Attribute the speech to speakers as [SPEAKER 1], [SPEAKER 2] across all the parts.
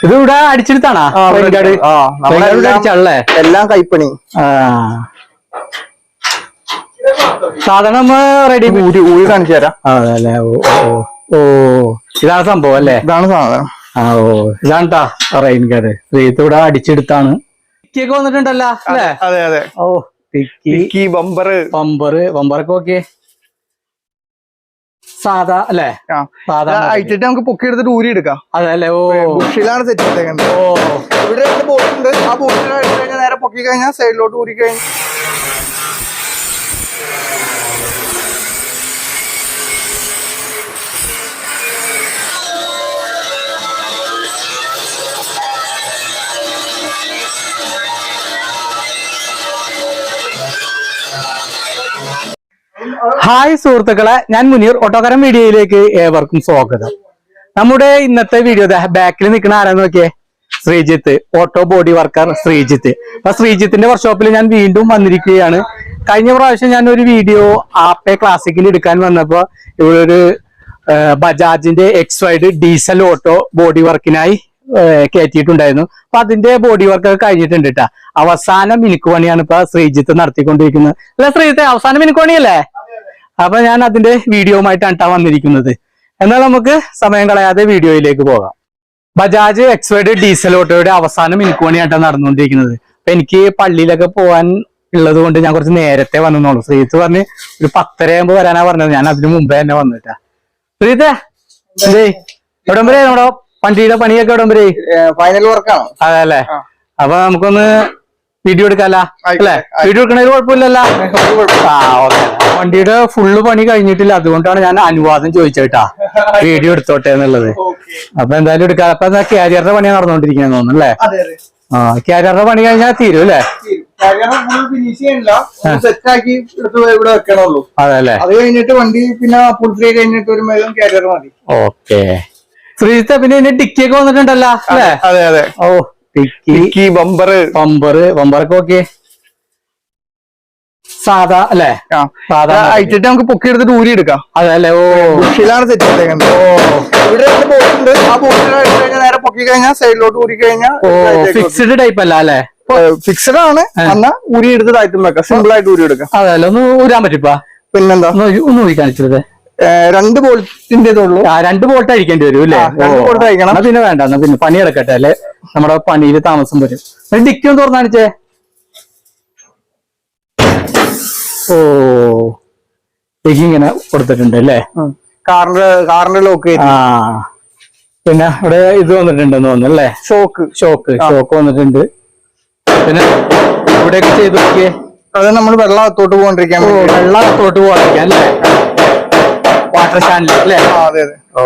[SPEAKER 1] ഇത് ഇവിടെ അടിച്ചെടുത്താണാ അടിച്ചാണല്ലേ?
[SPEAKER 2] എല്ലാം കൈപ്പണി.
[SPEAKER 1] സാധാരണ നമ്മ റെഡി
[SPEAKER 2] ഊരി കാണിച്ചു തരാം.
[SPEAKER 1] അതല്ലേ? ഓ ഇതാണ് സംഭവം അല്ലേ?
[SPEAKER 2] ഇതാണ് സാധനം.
[SPEAKER 1] ഇതാണ്ടാ റെയിൻ ഗാർഡ്. ഇത് ഇവിടെ അടിച്ചെടുത്താണ്. ടിക്കിയൊക്കെ വന്നിട്ടുണ്ടല്ലോ അല്ലേ?
[SPEAKER 2] അതെ അതെ.
[SPEAKER 1] ഓ ടിക്കി, ബമ്പറൊക്കെ ഓക്കെ. സാധാ അല്ലേ?
[SPEAKER 2] സാധാ അയച്ചിട്ട് നമുക്ക് പൊക്കി എടുത്തിട്ട് ഊരി എടുക്കാം.
[SPEAKER 1] അതല്ലേ?
[SPEAKER 2] ബുഷിലാണ് സെറ്റ് ചെയ്തേക്കുന്നത്. ഇവിടെ 2 ബോട്ട് ഉണ്ട്. ആ ബോട്ടിൽ അടിച്ചു കഴിഞ്ഞാൽ നേരെ പൊക്കി കഴിഞ്ഞാൽ സൈഡിലോട്ട് ഊരി കഴിഞ്ഞു.
[SPEAKER 1] ഹായ് സുഹൃത്തുക്കളെ, ഞാൻ മുനീർ. ഓട്ടോക്കാരൻ വീഡിയോയിലേക്ക് ഏവർക്കും സ്വാഗതം. നമ്മുടെ ഇന്നത്തെ വീഡിയോ ബാക്കിൽ നിൽക്കുന്ന ആരാന്ന് നോക്കിയേ, Sreejith, auto body worker Sreejith. അപ്പൊ ശ്രീജിത്തിന്റെ വർക്ക്ഷോപ്പിൽ ഞാൻ വീണ്ടും വന്നിരിക്കുകയാണ്. കഴിഞ്ഞ പ്രാവശ്യം ഞാൻ ഒരു വീഡിയോ ആപ്പെ ക്ലാസിക്കിൽ എടുക്കാൻ വന്നപ്പോ ഇവിടെ ഒരു ബജാജിന്റെ എക്സ് ഡീസൽ ഓട്ടോ ബോഡി വർക്കിനായി കയറ്റിയിട്ടുണ്ടായിരുന്നു. അപ്പൊ അതിന്റെ ബോഡി വർക്ക് ഒക്കെ കഴിഞ്ഞിട്ടുണ്ട് കേട്ടാ. അവസാന മിനുക്ക് പണിയാണ് ഇപ്പൊ ശ്രീജിത്ത് നടത്തിക്കൊണ്ടിരിക്കുന്നത്. അല്ല ശ്രീജിത്ത്, അവസാന മിനുക്ക് പണിയല്ലേ? അപ്പൊ ഞാൻ അതിന്റെ വീഡിയോയുമായിട്ടാണ് വന്നിരിക്കുന്നത്. എന്നാൽ നമുക്ക് സമയം കളയാതെ വീഡിയോയിലേക്ക് പോകാം. ബജാജ് എക്സ് ഡീസൽ ഓട്ടോയുടെ അവസാന മിനുക്ക് പണിയായിട്ടാണ് നടന്നുകൊണ്ടിരിക്കുന്നത്. അപ്പൊ എനിക്ക് പള്ളിയിലൊക്കെ പോകാൻ ഉള്ളത് കൊണ്ട് ഞാൻ കുറച്ച് നേരത്തെ വന്നോളൂ. ശ്രീജിത്ത് പറഞ്ഞ് ഒരു 10:30 ആകുമ്പോ വരാനാ പറഞ്ഞത്. ഞാൻ അതിന് മുമ്പേ തന്നെ വന്നിട്ടാ. ശ്രീജിത്ത് എവിടം വരെ നമ്മുടെ വണ്ടിയുടെ പണിയൊക്കെ എവിടം വരെ?
[SPEAKER 2] ഫൈനൽ വർക്കാണ്.
[SPEAKER 1] അതല്ലേ? അപ്പൊ നമുക്കൊന്ന് വീഡിയോ എടുക്കാല്ല അല്ലെ? വീഡിയോ എടുക്കണതിൽ കുഴപ്പമില്ലല്ലോ. ഓക്കെ. വണ്ടിയുടെ ഫുള്ള് പണി കഴിഞ്ഞിട്ടില്ല, അതുകൊണ്ടാണ് ഞാൻ അനുവാദം ചോദിച്ചേട്ടാ വീഡിയോ എടുത്തോട്ടെ എന്നുള്ളത്. അപ്പൊ എന്തായാലും എടുക്കാം. അപ്പൊ കാരിയറിന്റെ പണിയാണ് നടന്നുകൊണ്ടിരിക്കുന്നത് തോന്നുന്നു അല്ലേ? കാരിയറിന്റെ പണി കഴിഞ്ഞാൽ തീരും അല്ലേ? അതല്ലേ?
[SPEAKER 2] അത് കഴിഞ്ഞിട്ട് വണ്ടി പിന്നെ ഫുൾ ഫ്രീ കഴിഞ്ഞിട്ട് ഒരു മേലും കാരിയർ മതി.
[SPEAKER 1] ഓക്കെ. ശ്രീജിത്ത്, പിന്നെ ഡിക്കിയൊക്കെ വന്നിട്ടുണ്ടല്ലോ അല്ലേ?
[SPEAKER 2] അതെ അതെ.
[SPEAKER 1] ഓ ടിക്കി, ബമ്പറൊക്കെ ഓക്കെ. സാധാ അല്ലേ? സാധാ
[SPEAKER 2] അയച്ചിട്ട് നമുക്ക് പൊക്കി എടുത്തിട്ട് ഊരി എടുക്കാം.
[SPEAKER 1] അതല്ലേ?
[SPEAKER 2] ബുഷിലാണ് സെറ്റ് ചെയ്തേക്കുന്നത്. ഇവിടെ 2 ബോട്ട് ഉണ്ട്. ആ ബോട്ടിൽ അടിച്ചു കഴിഞ്ഞാൽ നേരെ പൊക്കി കഴിഞ്ഞാൽ സൈഡിലോട്ട് ഊരി കഴിഞ്ഞാൽ
[SPEAKER 1] ഫിക്സ്ഡ് ടൈപ്പ് അല്ല അല്ലേ?
[SPEAKER 2] ഫിക്സഡ് ആണ്. എന്നാ ഊരി എടുത്ത് താഴ്ത്തും വെക്കാം. സിമ്പിൾ ആയിട്ട് ഊരി എടുക്കാം.
[SPEAKER 1] അതല്ലേ? ഒന്ന് ഊരാൻ പറ്റിപ്പാ?
[SPEAKER 2] പിന്നെന്താ,
[SPEAKER 1] ഒന്ന് ഊരി കാണിച്ചത്.
[SPEAKER 2] 2 ബോൾട്ടിന്റേതുള്ളൂ.
[SPEAKER 1] 2 ബോൾട്ട് അഴിക്കേണ്ടി വരും അല്ലേ?
[SPEAKER 2] 2 ബോൾട്ട് അഴിക്കണം.
[SPEAKER 1] പിന്നെ വേണ്ട, എന്നാ പിന്നെ പണി എടുക്കട്ടെ അല്ലെ? നമ്മുടെ പണിയിൽ താമസം വരും. ഡിക്കി ഒന്ന് തുറന്നു കാണിച്ചേ. ഓ ഡിക്കി ഇങ്ങനെ കൊടുത്തിട്ടുണ്ട് അല്ലേ?
[SPEAKER 2] കാറിന്റെ ലോക്ക്.
[SPEAKER 1] പിന്നെ ഇവിടെ ഇത് വന്നിട്ടുണ്ടെന്ന് തോന്നുന്നു അല്ലേ? ഷോക്ക് വന്നിട്ടുണ്ട്. പിന്നെ ഇവിടെയൊക്കെ ചെയ്ത് നോക്കിയേ.
[SPEAKER 2] അത് നമ്മൾ വെള്ളം അകത്തോട്ട് പോകാണ്ടിരിക്കാൻ,
[SPEAKER 1] വെള്ളം അകത്തോട്ട് പോകാണ്ടിരിക്കാൻ അല്ലേ? വാട്ടർ ചാനൽ അല്ലേ?
[SPEAKER 2] അതെ അതെ.
[SPEAKER 1] ഓ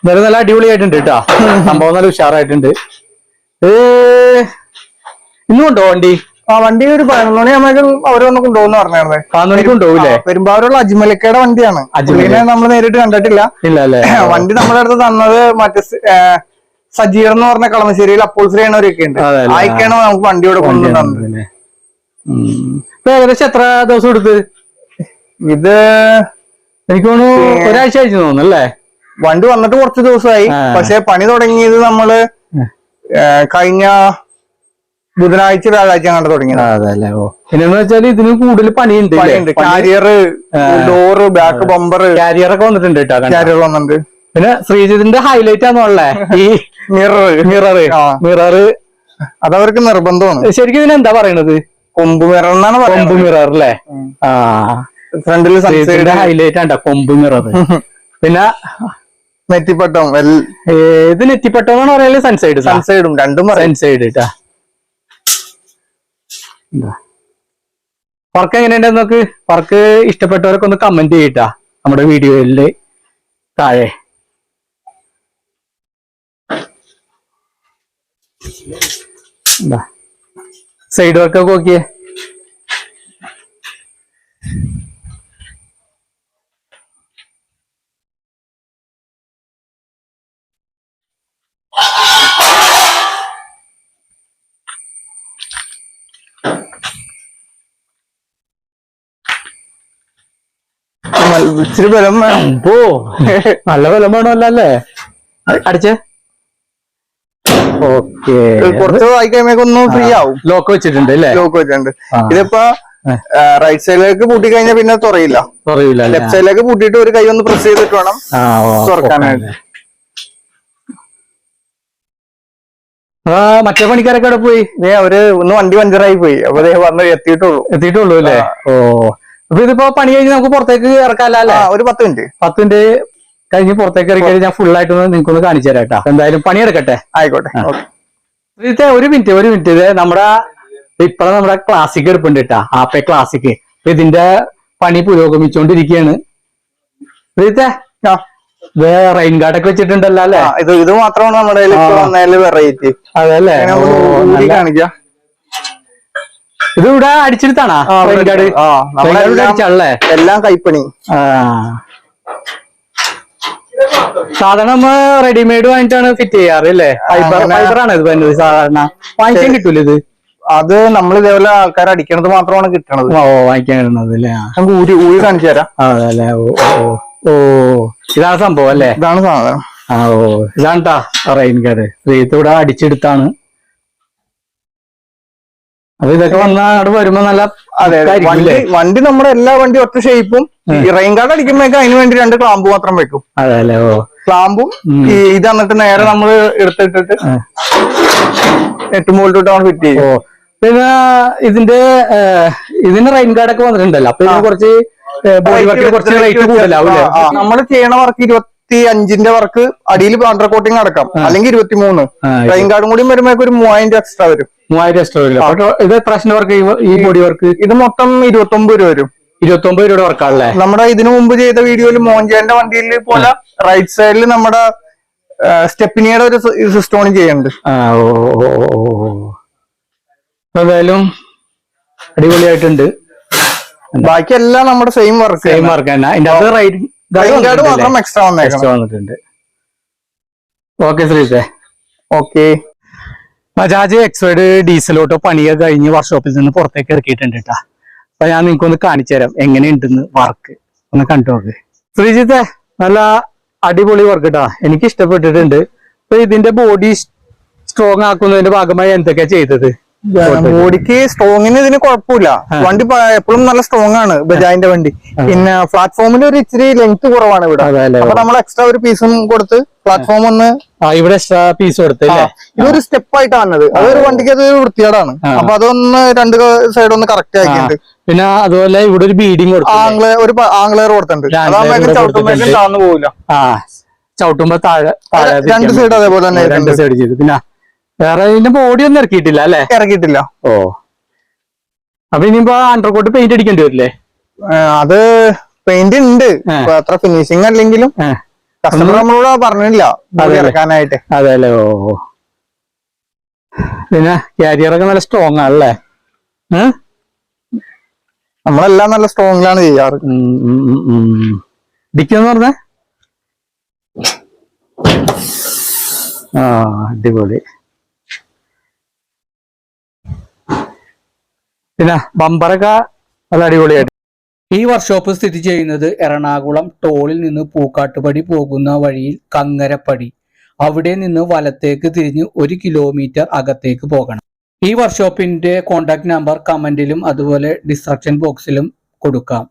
[SPEAKER 1] നല്ല അടിപൊളിയായിട്ടുണ്ട് കേട്ടാ. സംഭവം നല്ല ഉഷാറായിട്ടുണ്ട്. ഇന്നും ഉണ്ടോ വണ്ടി?
[SPEAKER 2] വണ്ടി ഒരു 11 മണിയാകുമ്പോഴേക്കും അവരൊന്ന് കൊണ്ടുപോകുന്ന പറഞ്ഞായിരുന്നേ.
[SPEAKER 1] 11 മണിക്ക് കൊണ്ടുപോകില്ലേ?
[SPEAKER 2] പെരുമ്പാവൂരുള്ള അജ്മലിക്കയുടെ വണ്ടിയാണ്. അജ്മലിനെ നമ്മൾ നേരിട്ട് കണ്ടിട്ടില്ല. വണ്ടി നമ്മുടെ അടുത്ത് തന്നത് മറ്റേ സജീർ എന്ന് പറഞ്ഞ കളമശ്ശേരിയിൽ അപ്പോൾശ്രീ ചെയ്യണവരൊക്കെ ഉണ്ട്. ആയിക്കാണ് നമുക്ക് വണ്ടിയോടെ കൊണ്ടു തന്നത്.
[SPEAKER 1] ഏകദേശം എത്ര ദിവസം എടുത്ത്?
[SPEAKER 2] ഇത്
[SPEAKER 1] എനിക്ക് തോന്നുന്നു ഒരാഴ്ച ആഴ്ച തോന്നുന്നു അല്ലേ?
[SPEAKER 2] വണ്ടി വന്നിട്ട് കുറച്ച് ദിവസമായി. പക്ഷെ പണി തുടങ്ങിയത് നമ്മള് കഴിഞ്ഞ ബുധനാഴ്ച വ്യാഴാഴ്ച കണ്ട് തുടങ്ങിയത്.
[SPEAKER 1] അതല്ലേ? ഓ പിന്നെന്ന് വെച്ചാൽ ഇതിന് കൂടുതൽ പണിയുണ്ട്.
[SPEAKER 2] കാരിയർ, ഡോറ്, ബാക്ക് ബമ്പർ,
[SPEAKER 1] കാരിയറൊക്കെ വന്നിട്ടുണ്ട് കേട്ടോ.
[SPEAKER 2] കാരിയർ വന്നിട്ടുണ്ട്.
[SPEAKER 1] പിന്നെ ശ്രീജിത്തിന്റെ ഹൈലൈറ്റ് ആണെന്നുള്ളേ ഈ മിറർ.
[SPEAKER 2] അതവർക്ക് നിർബന്ധമാണ്.
[SPEAKER 1] ശരിക്കും ഇതിന് എന്താ പറയണത്?
[SPEAKER 2] കൊമ്പ് മിറർ എന്നാണ് പറയുന്നത്.
[SPEAKER 1] കൊമ്പ് മിറർ അല്ലേ?
[SPEAKER 2] ഫ്രണ്ടിൽ
[SPEAKER 1] ഹൈലൈറ്റ് ആണ്ട കൊമ്പ് മിറർ. പിന്നെ
[SPEAKER 2] നെറ്റിപ്പട്ടം.
[SPEAKER 1] ഇത് നെറ്റിപ്പട്ടം എന്നാണ് പറയുന്നത്. സൺസൈഡും
[SPEAKER 2] രണ്ടും
[SPEAKER 1] സൺസൈഡ് കേട്ടാ. വർക്ക് എങ്ങനെയുണ്ടെന്ന് നോക്ക്. വർക്ക് ഇഷ്ടപ്പെട്ടവരൊക്കെ ഒന്ന് കമന്റ് ചെയ്യട്ടാ നമ്മുടെ വീഡിയോയില് താഴെ. സൈഡ് വർക്കൊക്കെ നോക്കിയേ.
[SPEAKER 2] ഇച്ചിരി ബലം വേണം.
[SPEAKER 1] ഓ നല്ല ബലം വേണമല്ലോ അല്ലേ? അടിച്ചേ. ഓക്കെ,
[SPEAKER 2] കുറച്ച് ആയി കഴിയുമ്പോ ഒന്ന് ഫ്രീ ആവും.
[SPEAKER 1] ലോക്ക് വെച്ചിട്ടുണ്ട് അല്ലേ?
[SPEAKER 2] ലോക്ക് വെച്ചിട്ടുണ്ട്. ഇതിപ്പോ റൈറ്റ് സൈഡിലേക്ക് പൂട്ടി കഴിഞ്ഞാൽ പിന്നെ തുറയില്ല. ലെഫ്റ്റ് സൈഡിലേക്ക് പൂട്ടിയിട്ട് ഒരു കൈ ഒന്ന് പ്രസ് ചെയ്തിട്ട് വേണം തുറക്കാനായിട്ട്.
[SPEAKER 1] മറ്റേ പണിക്കാരൊക്കെ അവിടെ പോയി?
[SPEAKER 2] അവര് ഒന്ന് വണ്ടി പഞ്ചറായി പോയി. അപ്പൊ വന്ന്
[SPEAKER 1] എത്തിയിട്ടുള്ളൂ അല്ലേ? ഓ, അപ്പൊ ഇതിപ്പോ പണി കഴിഞ്ഞ് നമുക്ക് പുറത്തേക്ക് ഇറക്കാല്ലേ?
[SPEAKER 2] ഒരു 10 മിനിറ്റ്
[SPEAKER 1] 10 മിനിറ്റ് കഴിഞ്ഞ് പുറത്തേക്ക് ഇറക്കി ഞാൻ ഫുൾ ആയിട്ട് നിങ്ങൾക്കൊന്ന് കാണിച്ചു തരാം കേട്ടോ. എന്തായാലും പണിയെടുക്കട്ടെ.
[SPEAKER 2] ആയിക്കോട്ടെ.
[SPEAKER 1] ഒരു മിനിറ്റ് ഇത് നമ്മുടെ ക്ലാസിക് എടുപ്പുണ്ട് കേട്ടാ, ആപ്പെ ക്ലാസിക്. ഇതിന്റെ പണി പുരോഗമിച്ചുകൊണ്ടിരിക്കുകയാണ്. റെയിൻ ഗാർഡൊക്കെ വെച്ചിട്ടുണ്ടല്ലോ അല്ലെ?
[SPEAKER 2] ഇത് മാത്രമാണ് നമ്മുടെ വെറൈറ്റി.
[SPEAKER 1] അതല്ലേ?
[SPEAKER 2] കാണിക്കാം.
[SPEAKER 1] ഇത് ഇവിടെ അടിച്ചെടുത്താണോ റെയിൻ ഗാർഡ്? അടിച്ചാണല്ലേ?
[SPEAKER 2] എല്ലാം കൈപ്പണി.
[SPEAKER 1] സാധാരണ നമ്മ റെഡിമെയ്ഡ് വാങ്ങിട്ടാണ് ഫിറ്റ് ചെയ്യാറ് അല്ലേ? ഫൈബറാണ് ഇത് വരുന്നത്. സാധാരണ വാങ്ങിക്കാൻ കിട്ടൂല ഇത്?
[SPEAKER 2] അത് നമ്മൾ ഇതേപോലെ ആൾക്കാർ അടിക്കണത് മാത്രമാണ് കിട്ടണത്.
[SPEAKER 1] വാങ്ങിക്കാൻ കിട്ടുന്നത് അല്ലേ?
[SPEAKER 2] ഊരി കാണിച്ചു തരാം.
[SPEAKER 1] അതല്ലേ? ഓ, ഇതാണ് സംഭവം അല്ലേ?
[SPEAKER 2] ഇതാണ് സാധനം.
[SPEAKER 1] ഇതാണ്ടാ റെയിൻ ഗാർഡ്. ഇവിടെ അടിച്ചെടുത്താണ്. അപ്പൊ ഇതൊക്കെ വന്നാ അവിടെ വരുമ്പോ നല്ല
[SPEAKER 2] വണ്ടി നമ്മുടെ എല്ലാ വണ്ടി ഒറ്റ ഷേപ്പും. റെയിൻ ഗാർഡ് അടിക്കുമ്പോഴേക്കും അതിന് വേണ്ടി 2 ക്ലാമ്പ് മാത്രം വെക്കും.
[SPEAKER 1] അതല്ലേ?
[SPEAKER 2] ക്ലാമ്പും ഇത് എന്നിട്ട് നേരെ നമ്മള് എടുത്തിട്ടിട്ട് 8 വോൾട്ട് നമ്മൾ ഫിറ്റ് ചെയ്യും.
[SPEAKER 1] പിന്നെ ഇതിന് റെയിൻ ഗാർഡ് ഒക്കെ വന്നിട്ടുണ്ടല്ലോ. അപ്പൊ ഇതിന് കുറച്ച് റേറ്റ് കൂടുതലാവും.
[SPEAKER 2] നമ്മൾ ചെയ്യണ വർക്ക് 25ന്റെ വർക്ക് അടിയിൽ അണ്ടർ കോട്ടിങ് അടക്കാം, അല്ലെങ്കിൽ 23. റെയിൻ ഗാർഡും കൂടി വരുമ്പോ ഒരു 3000 എക്സ്ട്രാ വരും.
[SPEAKER 1] 3000 എക്സ്ട്രാ വരും. ഇത് എത്ര വർക്ക് ഈ ബോഡി വർക്ക്?
[SPEAKER 2] ഇത് മൊത്തം 29 രൂപ വരും.
[SPEAKER 1] 29 രൂപയുടെ വർക്കാണല്ലേ?
[SPEAKER 2] നമ്മുടെ ഇതിനു മുമ്പ് ചെയ്ത വീഡിയോയിൽ മോഞ്ചേന്റെ വണ്ടിയിൽ പോലെ റൈറ്റ് സൈഡിൽ നമ്മുടെ സ്റ്റെപ്പിനിയുടെ ഒരു സിസ്റ്റോണും ചെയ്യുന്നുണ്ട്.
[SPEAKER 1] എന്തായാലും അടിപൊളിയായിട്ടുണ്ട്.
[SPEAKER 2] ബാക്കി എല്ലാം നമ്മുടെ സെയിം വർക്ക്
[SPEAKER 1] തന്നെ. അതിന്റെ
[SPEAKER 2] റെയിൻ ഗാർഡ് മാത്രം എക്സ്ട്രാ
[SPEAKER 1] വന്നിട്ടുണ്ട്. ഓക്കെ ശ്രീജെ.
[SPEAKER 2] ഓക്കെ.
[SPEAKER 1] ബജാജ് എക്സ്വൈഡ് ഡീസൽ ഓട്ടോ പണിയൊക്കെ കഴിഞ്ഞ് വർക്ക്ഷോപ്പിൽ നിന്ന് പുറത്തേക്ക് ഇറക്കിയിട്ടുണ്ട് കേട്ടാ. അപ്പൊ ഞാൻ നിങ്ങൾക്ക് ഒന്ന് കാണിച്ചു തരാം എങ്ങനെയുണ്ടെന്ന്. വർക്ക് ഒന്ന് കണ്ടു നോക്ക്. ശ്രീജിത്തെ, നല്ല അടിപൊളി വർക്ക് കേട്ടാ, എനിക്ക് ഇഷ്ടപ്പെട്ടിട്ടുണ്ട്. അപ്പൊ ഇതിന്റെ ബോഡി സ്ട്രോങ് ആക്കുന്നതിന്റെ ഭാഗമായി എന്തൊക്കെയാ ചെയ്തത്?
[SPEAKER 2] ബോഡിക്ക് സ്ട്രോങ്ങിന് ഇതിന് കുഴപ്പമില്ല. വണ്ടി എപ്പോഴും നല്ല സ്ട്രോങ് ആണ് ബജാജിന്റെ വണ്ടി. പിന്നെ പ്ലാറ്റ്ഫോമിൽ ഒരു ഇച്ചിരി ലെങ്ത് കുറവാണ് ഇവിടെ. അപ്പൊ നമ്മൾ എക്സ്ട്രാ ഒരു പീസും കൊടുത്ത് പ്ലാറ്റ്ഫോം ഒന്ന്
[SPEAKER 1] ഇവിടെ എക്സ്ട്രാ പീസ് കൊടുത്ത്
[SPEAKER 2] ഇതൊരു സ്റ്റെപ്പ് ആയിട്ടാണ് വന്നത്. അതൊരു വണ്ടിക്ക് അത് വൃത്തികേടാണ്. അപ്പൊ അതൊന്ന് 2 സൈഡ് ഒന്ന് കറക്റ്റ് ആക്കിയിട്ടുണ്ട്.
[SPEAKER 1] പിന്നെ അതുപോലെ ഇവിടെ ഒരു ബീഡിങ്
[SPEAKER 2] ഒരു ആംഗ്ലെയർ കൊടുത്തിട്ടുണ്ട്. അതാകുമ്പോ ചവിട്ടുമ്പോഴേക്കും താന്നു പോകില്ല.
[SPEAKER 1] ചവിട്ടുമ്പോ താഴെ
[SPEAKER 2] 2 സൈഡ് അതേപോലെ തന്നെ
[SPEAKER 1] 2 സൈഡ് ചെയ്തു. പിന്നെ വേറെ ഇതിന്റെ ബോഡി ഒന്നും ഇറക്കിയിട്ടില്ല അല്ലെ?
[SPEAKER 2] ഇറക്കിയിട്ടില്ല.
[SPEAKER 1] അപ്പൊ ഇനിയിപ്പോ അണ്ടർകോട്ട് പെയിന്റ് അടിക്കേണ്ടി വരില്ലേ?
[SPEAKER 2] അത് പെയിന്റ് ഉണ്ട്, അത്ര ഫിനിഷിങ് അല്ലെങ്കിലും കസ്റ്റമർ നമ്മളോട് പറഞ്ഞില്ല ഇറക്കാനായിട്ട്.
[SPEAKER 1] അതെല്ലേ? പിന്നെ കാരിയറൊക്കെ നല്ല സ്ട്രോങ് ആണല്ലേ?
[SPEAKER 2] നമ്മളെല്ലാം നല്ല സ്ട്രോങ്ങിലാണ് ചെയ്യാറ്.
[SPEAKER 1] ഡിക്കെന്ന് പറഞ്ഞ അടിപൊളി. പിന്നെ ബമ്പറൊക്കെ നല്ല അടിപൊളിയായിട്ട്. ഈ വർക്ക്ഷോപ്പ് സ്ഥിതി ചെയ്യുന്നത് എറണാകുളം ടോളിൽ നിന്ന് പൂക്കാട്ടുപടി പോകുന്ന വഴിയിൽ കങ്ങരപ്പടി. അവിടെ നിന്ന് വലത്തേക്ക് തിരിഞ്ഞ് 1 കിലോമീറ്റർ അകത്തേക്ക് പോകണം. ഈ വർക്ക്ഷോപ്പിന്റെ കോൺടാക്ട് നമ്പർ കമന്റിലും അതുപോലെ ഡിസ്ക്രിപ്ഷൻ ബോക്സിലും കൊടുക്കാം.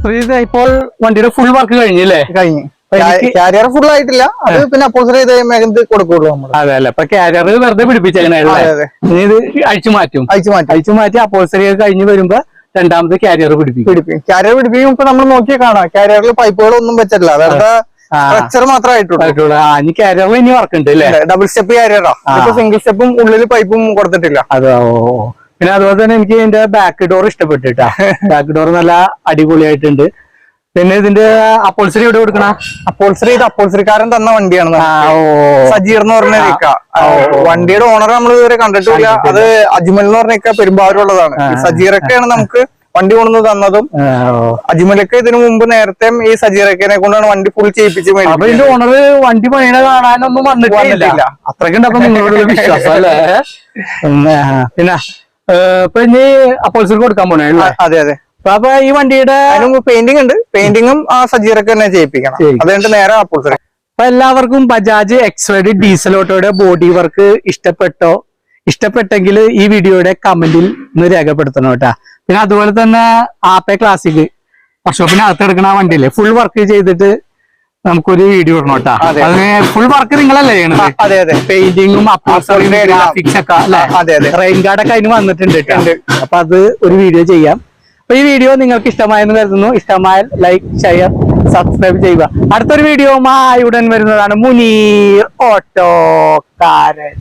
[SPEAKER 1] ശ്രീജിത്ത് ഇപ്പോൾ വണ്ടിയുടെ ഫുൾ വർക്ക് കഴിഞ്ഞല്ലേ?
[SPEAKER 2] കഴിഞ്ഞു. കാരിയർ ഫുൾ ആയിട്ടില്ല, അത് പിന്നെ അപ്പോൾസറി ചെയ്ത് കൊടുക്കുള്ളൂ നമ്മൾ.
[SPEAKER 1] അതെ അല്ലേ? അപ്പൊ കാരിയർ വെറുതെ പിടിപ്പിച്ചേക്കണേ, ഇത് അഴിച്ചു മാറ്റി അപ്പോൾസറി കഴിഞ്ഞ് വരുമ്പോ രണ്ടാമത് കാരിയർ പിടിപ്പിക്കും.
[SPEAKER 2] കാരിയർ പിടിപ്പിക്കും. ഇപ്പൊ നമ്മൾ നോക്കിയാൽ കാണാം, കാരിയറിൽ പൈപ്പുകളൊന്നും വെച്ചിട്ടില്ല, വെറുതെ സ്ട്രക്ചർ മാത്രമായിട്ടുള്ളൂ.
[SPEAKER 1] ഇനി കാരിയറിൽ ഇനി വർക്ക് ഉണ്ട് അല്ലേ?
[SPEAKER 2] ഡബിൾ സ്റ്റെപ്പ് കാരിയറാ, ഇപ്പൊ സിംഗിൾ സ്റ്റെപ്പും ഉള്ളിൽ പൈപ്പും കൊടുത്തിട്ടില്ല.
[SPEAKER 1] അതോ. പിന്നെ അതുപോലെ തന്നെ എനിക്ക് ഇതിന്റെ ബാക്ക് ഡോർ ഇഷ്ടപ്പെട്ടിട്ടാ. ബാക്ക് ഡോർ നല്ല അടിപൊളിയായിട്ടുണ്ട്. പിന്നെ ഇതിന്റെ അപ്പോൾസറി എവിടെ കൊടുക്കണ?
[SPEAKER 2] അപ്പോൾസറി ഇത് അപ്പോൾസറിക്കാരൻ തന്ന വണ്ടിയാണ്, സജീർ എന്ന് പറഞ്ഞ വണ്ടിയുടെ ഓണർ നമ്മൾ ഇതുവരെ കണ്ടിട്ടില്ല. അത് അജ്മൽ എന്ന് പറഞ്ഞ പെരുമ്പാവൂരുള്ളതാണ്. സജീറൊക്കെയാണ് നമുക്ക് വണ്ടി കൊണ്ടു തന്നതും. അജ്മലൊക്കെ ഇതിനു മുമ്പ് നേരത്തെ ഈ സജീറക്കിനെ കൊണ്ടാണ് വണ്ടി ഫുൾ ചെയ്യിപ്പിച്ച്.
[SPEAKER 1] അപ്പൊ ഇതിന്റെ ഓണർ വണ്ടി പണിയണ കാണാനൊന്നും വന്നിട്ടില്ല. അത്രയ്ക്കുണ്ട് അപ്പൊ നിങ്ങളോട് വിശ്വാസം അല്ലേ? പിന്നെ ഇപ്പൊ ഇനി അപ്പോൾസറി കൊടുക്കാൻ പോണേ?
[SPEAKER 2] അതെ അതെ.
[SPEAKER 1] അപ്പൊ ഈ വണ്ടിയുടെ
[SPEAKER 2] പെയിന്റിംഗ് ഉണ്ട്, പെയിന്റിങ്ങും ആ സജീറൊക്കെ തന്നെ ചെയ്യിപ്പിക്കണം. അതുകൊണ്ട് നേരെ അപ്പോൾസറി.
[SPEAKER 1] അപ്പൊ എല്ലാവർക്കും ബജാജ് എക്സ് ഡീസൽ ഓട്ടോയുടെ ബോഡി വർക്ക് ഇഷ്ടപ്പെട്ടെങ്കിൽ ഈ വീഡിയോയുടെ കമന്റിൽ ഒന്ന് രേഖപ്പെടുത്തണം കേട്ടാ. പിന്നെ അതുപോലെ തന്നെ ആപ്പെ ക്ലാസിക് വർക്ക്ഷോപ്പിനകത്ത് എടുക്കണ വണ്ടിയില്ലേ, ഫുൾ വർക്ക് ചെയ്തിട്ട് നമുക്കൊരു വീഡിയോ ഇടണം കേട്ടാ. അതിന് ഫുൾ വർക്ക് നിങ്ങളല്ലേ ചെയ്യണത്?
[SPEAKER 2] അതെ അതെ.
[SPEAKER 1] പെയിന്റിങ്ങും അപ്പോൾസറിയും ഗ്രാഫിക്സ് ഒക്കെ അല്ലെ? റെയിൻ ഗാർഡൊക്കെ അതിന് വന്നിട്ടുണ്ട്. അപ്പൊ അത് ഒരു വീഡിയോ ചെയ്യാം. അപ്പൊ ഈ വീഡിയോ നിങ്ങൾക്ക് ഇഷ്ടമായെന്ന് കരുതുന്നു. ഇഷ്ടമായാൽ ലൈക്ക്, ഷെയർ, സബ്സ്ക്രൈബ് ചെയ്യുക. അടുത്തൊരു വീഡിയോ ഉടൻ വരുന്നതാണ്. മുനീർ ഓട്ടോക്കാരൻ.